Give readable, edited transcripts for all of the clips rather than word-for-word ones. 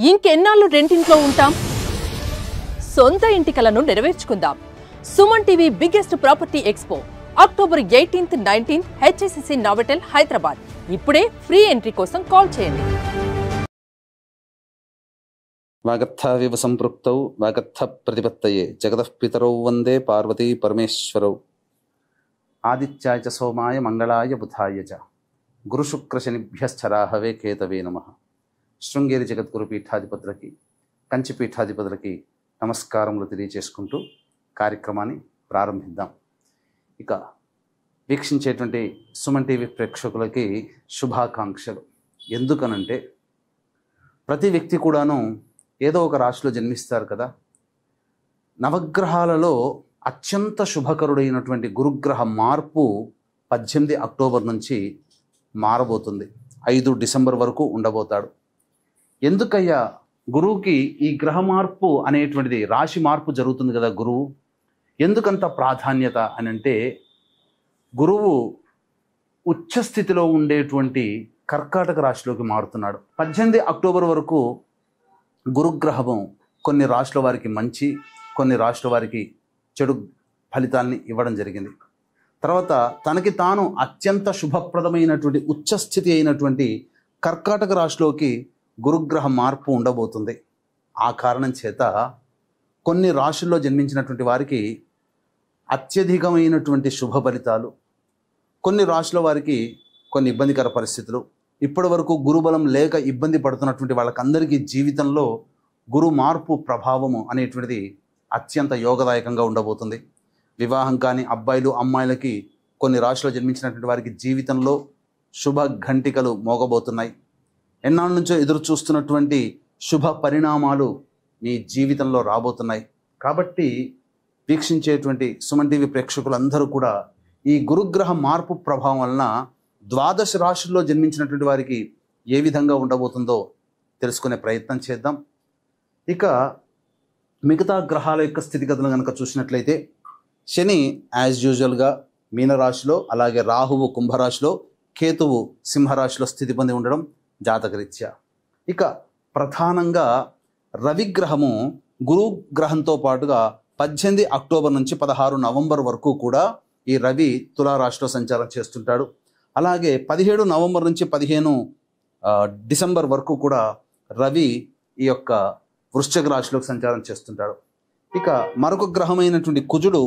ఇంకెన్నాళ్ళు రెంటింట్లో ఉంటాం? సొంత ఇంటి కలను నెరవేర్చుకుందాం. Suman TV biggest property expo October 18th, 19th HSCC Novotel Hyderabad. ఇప్పుడే ఫ్రీ ఎంట్రీ కోసం కాల్ చేయండి. వాగర్థావివ సంపృక్తౌ వాగర్థ ప్రతిపత్తయే జగతః పితరౌ వందే పార్వతీ పరమేశ్వరౌ. ఆదిత్యాయ చ సోమాయ మంగళాయ బుధాయ చ గురుశుక్రశనిభ్యశ్చరాహవే కేతవే నమః. శృంగేరి జగద్గురు పీఠాధిపతులకి, కంచి పీఠాధిపతులకి నమస్కారములు తెలియచేసుకుంటూ కార్యక్రమాన్ని ప్రారంభిద్దాం. ఇక వీక్షించేటువంటి సుమన్ టీవీ ప్రేక్షకులకి శుభాకాంక్షలు. ఎందుకనంటే ప్రతి వ్యక్తి కూడాను ఏదో ఒక రాశిలో జన్మిస్తారు కదా. నవగ్రహాలలో అత్యంత శుభకరుడైనటువంటి గురుగ్రహ మార్పు 18 అక్టోబర్ నుంచి మారబోతుంది. 5 డిసెంబర్ వరకు ఉండబోతాడు. ఎందుకయ్యా గురువుకి ఈ గ్రహ మార్పు అనేటువంటిది, రాశి మార్పు జరుగుతుంది కదా గురువు, ఎందుకంత ప్రాధాన్యత అని అంటే, గురువు ఉచ్చస్థితిలో ఉండేటువంటి కర్కాటక రాశిలోకి మారుతున్నాడు. 18 అక్టోబర్ వరకు గురుగ్రహము కొన్ని రాశుల వారికి మంచి, కొన్ని రాశుల వారికి చెడు ఫలితాల్ని ఇవ్వడం జరిగింది. తర్వాత తనకి తాను అత్యంత శుభప్రదమైనటువంటి ఉచ్చస్థితి అయినటువంటి కర్కాటక రాశిలోకి గురుగ్రహ మార్పు ఉండబోతుంది. ఆ కారణం చేత కొన్ని రాశుల్లో జన్మించినటువంటి వారికి అత్యధికమైనటువంటి శుభ ఫలితాలు, కొన్ని రాశుల వారికి కొన్ని ఇబ్బందికర పరిస్థితులు, ఇప్పటి వరకు గురుబలం లేక ఇబ్బంది పడుతున్నటువంటి వాళ్ళకందరికీ జీవితంలో గురు మార్పు ప్రభావము అనేటువంటిది అత్యంత యోగదాయకంగా ఉండబోతుంది. వివాహం కాని అబ్బాయిలు అమ్మాయిలకి కొన్ని రాశిలో జన్మించినటువంటి వారికి జీవితంలో శుభ ఘంటికలు మోగబోతున్నాయి. ఎన్నాళ్ళ నుంచో ఎదురు చూస్తున్నటువంటి శుభ పరిణామాలు మీ జీవితంలో రాబోతున్నాయి. కాబట్టి వీక్షించేటువంటి సుమన్ టీవీ ప్రేక్షకులందరూ కూడా ఈ గురుగ్రహ మార్పు ప్రభావం వలన 12 రాశుల్లో జన్మించినటువంటి వారికి ఏ విధంగా ఉండబోతుందో తెలుసుకునే ప్రయత్నం చేద్దాం. ఇక మిగతా గ్రహాల యొక్క స్థితిగతులు కనుక చూసినట్లయితే, శని యాజ్ యూజువల్గా మీనరాశిలో, అలాగే రాహువు కుంభరాశిలో, కేతువు సింహరాశిలో స్థితి పొంది ఉండడం జాతకరీత్యా. ఇక ప్రధానంగా రవిగ్రహము గురుగ్రహంతో పాటుగా 18 అక్టోబర్ నుంచి 16 నవంబర్ వరకు కూడా ఈ రవి తులారాశిలో సంచారం చేస్తుంటాడు. అలాగే 17 నవంబర్ నుంచి 15 డిసెంబర్ వరకు కూడా రవి ఈ యొక్క వృశ్చిక రాశిలోకి సంచారం చేస్తుంటాడు. ఇక మరొక గ్రహమైనటువంటి కుజుడు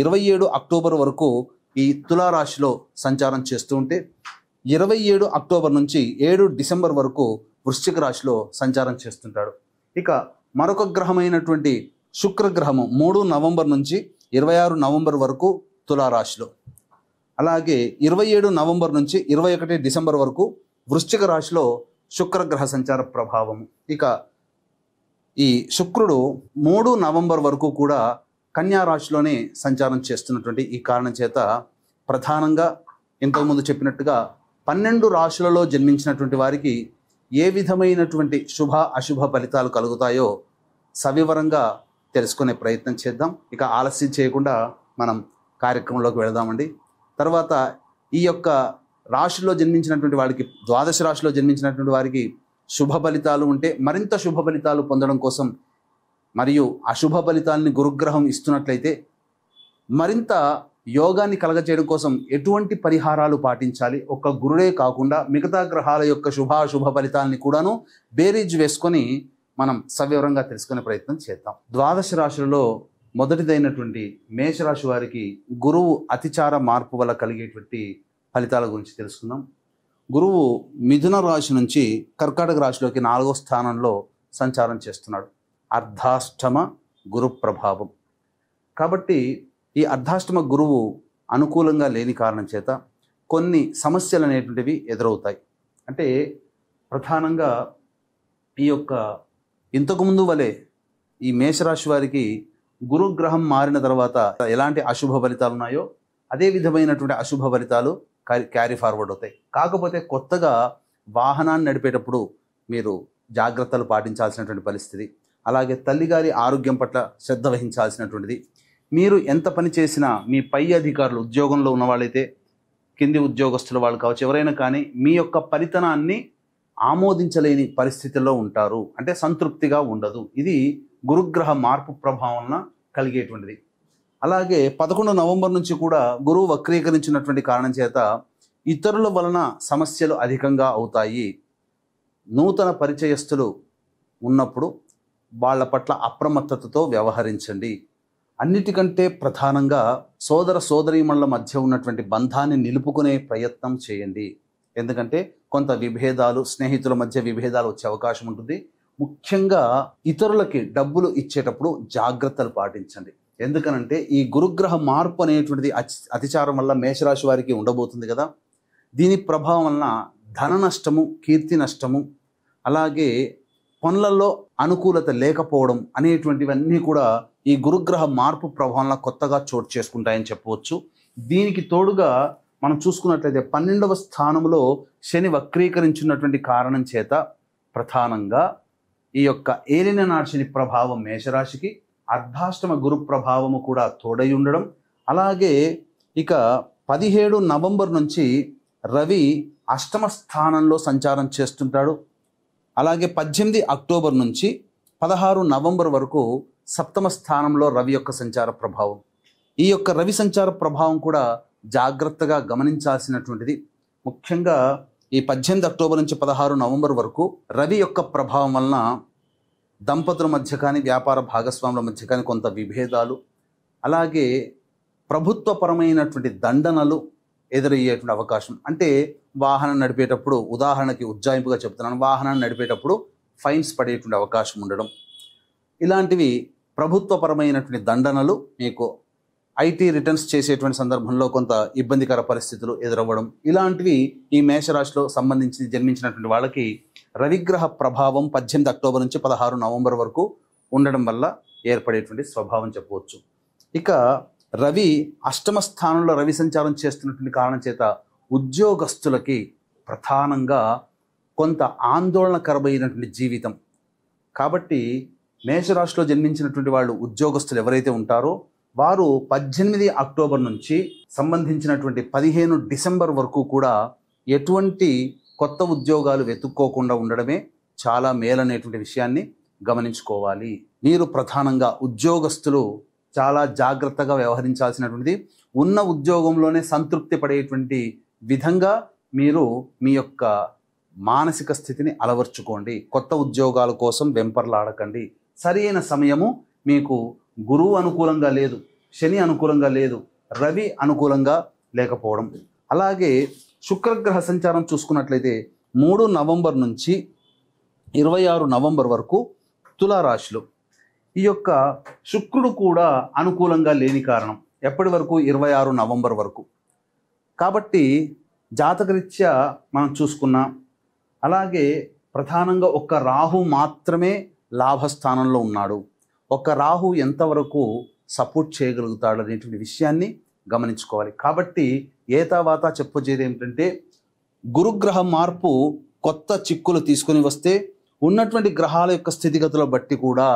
27 అక్టోబర్ వరకు ఈ తులారాశిలో సంచారం చేస్తూ ఉంటే, 27 అక్టోబర్ నుంచి 7 డిసెంబర్ వరకు వృశ్చిక రాశిలో సంచారం చేస్తుంటాడు. ఇక మరొక గ్రహమైనటువంటి శుక్రగ్రహము 3 నవంబర్ నుంచి 26 నవంబర్ వరకు తులారాశిలో, అలాగే 27 నవంబర్ నుంచి 21 డిసెంబర్ వరకు వృశ్చిక రాశిలో శుక్రగ్రహ సంచార ప్రభావము. ఇక ఈ శుక్రుడు 3 నవంబర్ వరకు కూడా కన్యా రాశిలోనే సంచారం చేస్తున్నటువంటి ఈ కారణం చేత ప్రధానంగా ఇంతకుముందు చెప్పినట్టుగా 12 రాశులలో జన్మించినటువంటి వారికి ఏ విధమైనటువంటి శుభ అశుభ ఫలితాలు కలుగుతాయో సవివరంగా తెలుసుకునే ప్రయత్నం చేద్దాం. ఇక ఆలస్యం చేయకుండా మనం కార్యక్రమంలోకి వెళదామండి. తర్వాత ఈ యొక్క రాశిలో జన్మించినటువంటి వారికి, 12 రాశిలో జన్మించినటువంటి వారికి శుభ ఫలితాలు ఉంటే మరింత శుభ ఫలితాలు పొందడం కోసం, మరియు అశుభ ఫలితాలని గురుగ్రహం ఇస్తున్నట్లయితే మరింత యోగాన్ని కలగచేయడం కోసం ఎటువంటి పరిహారాలు పాటించాలి, ఒక్క గురుడే కాకుండా మిగతా గ్రహాల యొక్క శుభాశుభ ఫలితాలని కూడాను బేరీజ్ వేసుకొని మనం సవివరంగా తెలుసుకునే ప్రయత్నం చేద్దాం. 12 రాశులలో మొదటిదైనటువంటి మేషరాశి వారికి గురువు అతిచార మార్పు వల్ల కలిగేటువంటి ఫలితాల గురించి తెలుసుకుందాం. గురువు మిథున రాశి నుంచి కర్కాటక రాశిలోకి 4వ స్థానంలో సంచారం చేస్తున్నాడు. అర్ధాష్టమ గురు ప్రభావం. కాబట్టి ఈ అర్ధాష్టమ గురువు అనుకూలంగా లేని కారణం చేత కొన్ని సమస్యలు అనేటువంటివి ఎదురవుతాయి. అంటే ప్రధానంగా ఈ యొక్క ఇంతకుముందు వలె ఈ మేషరాశి వారికి గురుగ్రహం మారిన తర్వాత ఎలాంటి అశుభ ఫలితాలు ఉన్నాయో అదే విధమైనటువంటి అశుభ ఫలితాలు క్యారీ ఫార్వర్డ్ అవుతాయి. కాకపోతే కొత్తగా వాహనాన్ని నడిపేటప్పుడు మీరు జాగ్రత్తలు పాటించాల్సినటువంటి పరిస్థితి, అలాగే తల్లిగారి ఆరోగ్యం పట్ల శ్రద్ధ వహించాల్సినటువంటిది. మీరు ఎంత పని చేసినా మీ పై అధికారులు, ఉద్యోగంలో ఉన్న వాళ్ళైతే కింది ఉద్యోగస్తుల వాళ్ళు కావచ్చు, ఎవరైనా కానీ మీ యొక్క ఫలితనాన్ని ఆమోదించలేని పరిస్థితుల్లో ఉంటారు, అంటే సంతృప్తిగా ఉండదు. ఇది గురుగ్రహ మార్పు ప్రభావం వలన కలిగేటువంటిది. అలాగే 11 నవంబర్ నుంచి కూడా గురువు వక్రీకరించినటువంటి కారణం చేత ఇతరుల వలన సమస్యలు అధికంగా అవుతాయి. నూతన పరిచయస్తులు ఉన్నప్పుడు వాళ్ళ పట్ల అప్రమత్తతతో వ్యవహరించండి. అన్నిటికంటే ప్రధానంగా సోదర సోదరీమణుల మధ్య ఉన్నటువంటి బంధాన్ని నిలుపుకునే ప్రయత్నం చేయండి. ఎందుకంటే కొంత విభేదాలు, స్నేహితుల మధ్య విభేదాలు వచ్చే అవకాశం ఉంటుంది. ముఖ్యంగా ఇతరులకి డబ్బులు ఇచ్చేటప్పుడు జాగ్రత్తలు పాటించండి. ఎందుకనంటే ఈ గురుగ్రహ మార్పు అనేటువంటిది అతిచారం వల్ల మేషరాశి వారికి ఉండబోతుంది కదా. దీని ప్రభావం వలన ధన నష్టము, కీర్తి నష్టము, అలాగే పనులలో అనుకూలత లేకపోవడం అనేటువంటివన్నీ కూడా ఈ గురుగ్రహ మార్పు ప్రభావంలో కొత్తగా చోటు చేసుకుంటాయని చెప్పవచ్చు. దీనికి తోడుగా మనం చూసుకున్నట్లయితే 12వ స్థానంలో శని వక్రీకరించినటువంటి కారణం చేత ప్రధానంగా ఈ యొక్క ఏలినాటి శని ప్రభావం మేషరాశికి, అర్ధాష్టమ గురు ప్రభావము కూడా తోడై ఉండడం, అలాగే ఇక 17 నవంబర్ నుంచి రవి అష్టమ స్థానంలో సంచారం చేస్తుంటాడు. అలాగే 18 అక్టోబర్ నుంచి 16 నవంబర్ వరకు సప్తమ స్థానంలో రవి యొక్క సంచార ప్రభావం. ఈ యొక్క రవి సంచార ప్రభావం కూడా జాగ్రత్తగా గమనించాల్సినటువంటిది. ముఖ్యంగా ఈ 18 అక్టోబర్ నుంచి 16 నవంబర్ వరకు రవి యొక్క ప్రభావం వలన దంపతుల మధ్య కానీ, వ్యాపార భాగస్వాముల మధ్య కానీ కొంత విభేదాలు, అలాగే ప్రభుత్వపరమైనటువంటి దండనలు ఎదురయ్యేటువంటి అవకాశం. అంటే వాహనం నడిపేటప్పుడు, ఉదాహరణకి ఉజ్జాయింపుగా చెప్తున్నాను, వాహనాన్ని నడిపేటప్పుడు ఫైన్స్ పడేటువంటి అవకాశం ఉండడం, ఇలాంటివి ప్రభుత్వపరమైనటువంటి దండనలు, మీకు ఐటీ రిటర్న్స్ చేసేటువంటి సందర్భంలో కొంత ఇబ్బందికర పరిస్థితులు ఎదురవ్వడం, ఇలాంటివి ఈ మేషరాశిలో సంబంధించి జన్మించినటువంటి వాళ్ళకి రవిగ్రహ ప్రభావం 18 అక్టోబర్ నుంచి 16 నవంబర్ వరకు ఉండడం వల్ల ఏర్పడేటువంటి స్వభావం చెప్పవచ్చు. ఇక రవి అష్టమ స్థానంలో రవి సంచారం చేస్తున్నటువంటి కారణం చేత ఉద్యోగస్తులకి ప్రధానంగా కొంత ఆందోళనకరమైనటువంటి జీవితం. కాబట్టి మేషరాశిలో జన్మించినటువంటి వాళ్ళు, ఉద్యోగస్తులు ఎవరైతే ఉంటారో వారు 18 అక్టోబర్ నుంచి సంబంధించినటువంటి 15 డిసెంబర్ వరకు కూడా ఎటువంటి కొత్త ఉద్యోగాలు వెతుక్కోకుండా ఉండడమే చాలా మేలనేటువంటి విషయాన్ని గమనించుకోవాలి. మీరు ప్రధానంగా ఉద్యోగస్తులు చాలా జాగ్రత్తగా వ్యవహరించాల్సినటువంటిది. ఉన్న ఉద్యోగంలోనే సంతృప్తి పడేటువంటి విధంగా మీరు మీ యొక్క మానసిక స్థితిని అలవర్చుకోండి. కొత్త ఉద్యోగాల కోసం వెంపర్లాడకండి. సరైన సమయము మీకు గురువు అనుకూలంగా లేదు, శని అనుకూలంగా లేదు, రవి అనుకూలంగా లేకపోవడం. అలాగే శుక్రగ్రహ సంచారం చూసుకున్నట్లయితే 3 నవంబర్ నుంచి 26 నవంబర్ వరకు తులారాశిలో. ఈ యొక్క శుక్రుడు కూడా అనుకూలంగా లేని కారణం ఎప్పటి వరకు 26 నవంబర్ వరకు. కాబట్టి జాతకరీత్యా మనం చూసుకున్నాం. అలాగే ప్రధానంగా ఒక్క రాహు మాత్రమే లాభస్థానంలో ఉన్నాడు. ఒక్క రాహు ఎంతవరకు సపోర్ట్ చేయగలుగుతాడు అనేటువంటి విషయాన్ని గమనించుకోవాలి. కాబట్టి ఏతావాత చెప్పొచ్చేది ఏమిటంటే, గురుగ్రహ మార్పు కొత్త చిక్కులు తీసుకొని వస్తే ఉన్నటువంటి గ్రహాల యొక్క స్థితిగతుల బట్టి కూడా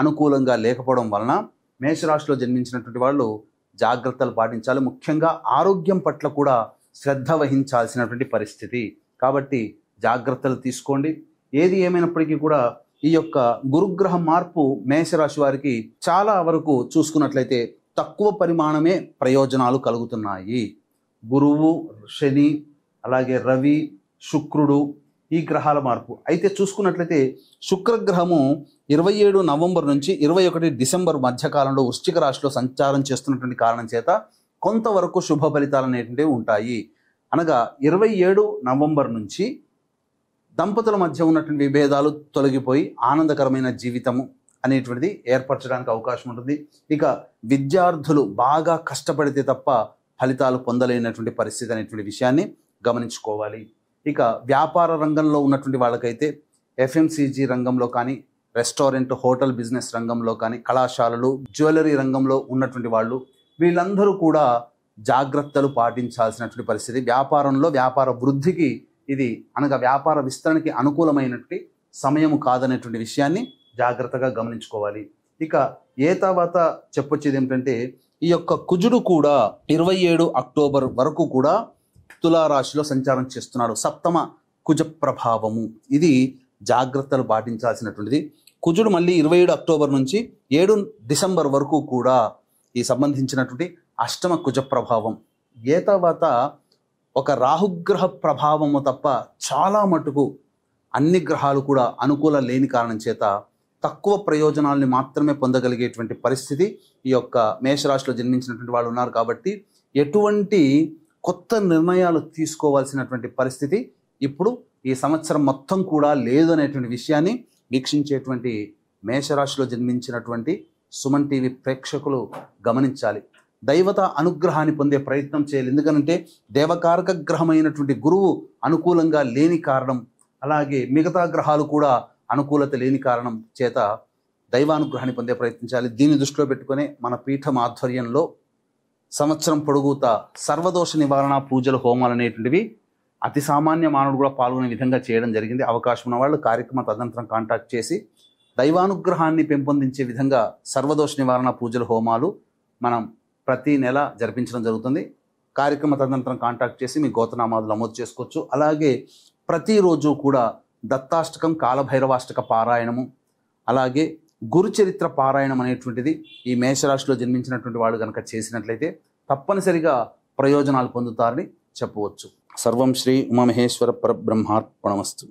అనుకూలంగా లేకపోవడం వలన మేషరాశిలో జన్మించినటువంటి వాళ్ళు జాగ్రత్తలు పాటించాలి. ముఖ్యంగా ఆరోగ్యం పట్ల కూడా శ్రద్ధ వహించాల్సినటువంటి పరిస్థితి. కాబట్టి జాగ్రత్తలు తీసుకోండి. ఏది ఏమైనప్పటికీ కూడా ఈ యొక్క గురుగ్రహ మార్పు మేషరాశి వారికి చాలా వరకు చూసుకున్నట్లయితే తక్కువ పరిమాణమే ప్రయోజనాలు కలుగుతున్నాయి. గురువు, శని, అలాగే రవి, శుక్రుడు, ఈ గ్రహాల మార్పు అయితే చూసుకున్నట్లయితే శుక్రగ్రహము 27 నవంబర్ నుంచి 21 డిసెంబర్ మధ్యకాలంలో వృశ్చిక రాశిలో సంచారం చేస్తున్నటువంటి కారణం చేత కొంతవరకు శుభ ఫలితాలు అనేటువంటివి ఉంటాయి. అనగా 27 నవంబర్ నుంచి దంపతుల మధ్య ఉన్నటువంటి విభేదాలు తొలగిపోయి ఆనందకరమైన జీవితము అనేటువంటిది ఏర్పరచడానికి అవకాశం ఉంటుంది. ఇక విద్యార్థులు బాగా కష్టపడితే తప్ప ఫలితాలు పొందలేనటువంటి పరిస్థితి అనేటువంటి విషయాన్ని గమనించుకోవాలి. ఇక వ్యాపార రంగంలో ఉన్నటువంటి వాళ్ళకైతే ఎఫ్ఎంసీజీ రంగంలో కానీ, రెస్టారెంట్, హోటల్ బిజినెస్ రంగంలో కానీ, కళాశాలలు, జ్యువెలరీ రంగంలో ఉన్నటువంటి వాళ్ళు, వీళ్ళందరూ కూడా జాగ్రత్తలు పాటించాల్సినటువంటి పరిస్థితి. వ్యాపారంలో వ్యాపార వృద్ధికి ఇది అనగా వ్యాపార విస్తరణకి అనుకూలమైనటువంటి సమయం కాదనేటువంటి విషయాన్ని జాగ్రత్తగా గమనించుకోవాలి. ఇక ఏతావాత చెప్పొచ్చేది ఏమిటంటే, ఈ యొక్క కుజుడు కూడా 27 అక్టోబర్ వరకు కూడా తులారాశిలో సంచారం చేస్తున్నాడు. సప్తమ కుజ ప్రభావము. ఇది జాగ్రత్తలు పాటించాల్సినటువంటిది. కుజుడు మళ్ళీ 27 అక్టోబర్ నుంచి 7 డిసెంబర్ వరకు కూడా ఈ సంబంధించినటువంటి అష్టమ కుజ ప్రభావం. తర్వాత ఒక రాహుగ్రహ ప్రభావము తప్ప చాలా మటుకు అన్ని గ్రహాలు కూడా అనుకూల లేని కారణం చేత తక్కువ ప్రయోజనాల్ని మాత్రమే పొందగలిగేటువంటి పరిస్థితి ఈ యొక్క మేషరాశిలో జన్మించినటువంటి వాళ్ళు ఉన్నారు. కాబట్టి ఎటువంటి కొత్త నిర్ణయాలు తీసుకోవాల్సినటువంటి పరిస్థితి ఇప్పుడు ఈ సంవత్సరం మొత్తం కూడా లేదు అనేటువంటి విషయాన్ని వీక్షించేటువంటి మేషరాశిలో జన్మించినటువంటి సుమన్ టీవీ ప్రేక్షకులు గమనించాలి. దైవత అనుగ్రహాన్ని పొందే ప్రయత్నం చేయాలి. ఎందుకంటే దేవకారక గ్రహమైనటువంటి గురువు అనుకూలంగా లేని కారణం, అలాగే మిగతా గ్రహాలు కూడా అనుకూలత లేని కారణం చేత దైవానుగ్రహాన్ని పొందే ప్రయత్నించాలి. దీన్ని దృష్టిలో పెట్టుకునే మన పీఠం ఆధ్వర్యంలో సంవత్సరం పొడుగుతా సర్వదోష నివారణ పూజలు, హోమాలు అనేటువంటివి అతి సామాన్య మానవుడు కూడా పాల్గొనే విధంగా చేయడం జరిగింది. అవకాశం ఉన్న వాళ్ళు కార్యక్రమ తదనంతరం కాంటాక్ట్ చేసి దైవానుగ్రహాన్ని పెంపొందించే విధంగా సర్వదోష నివారణ పూజలు, హోమాలు మనం ప్రతి నెల జరిపించడం జరుగుతుంది. కార్యక్రమ తదనంతరం కాంటాక్ట్ చేసి మీ గోత్రనామాలు నమోదు చేసుకోవచ్చు. అలాగే ప్రతిరోజు కూడా దత్తాష్టకం, కాలభైరవాష్టక పారాయణము, అలాగే గురుచరిత్ర పారాయణం అనేటువంటిది ఈ మేషరాశిలో జన్మించినటువంటి వాళ్ళు కనుక చేసినట్లయితే తప్పనిసరిగా ప్రయోజనాలు పొందుతారని చెప్పవచ్చు. సర్వం శ్రీ ఉమామహేశ్వర పరబ్రహ్మార్పణమస్తు.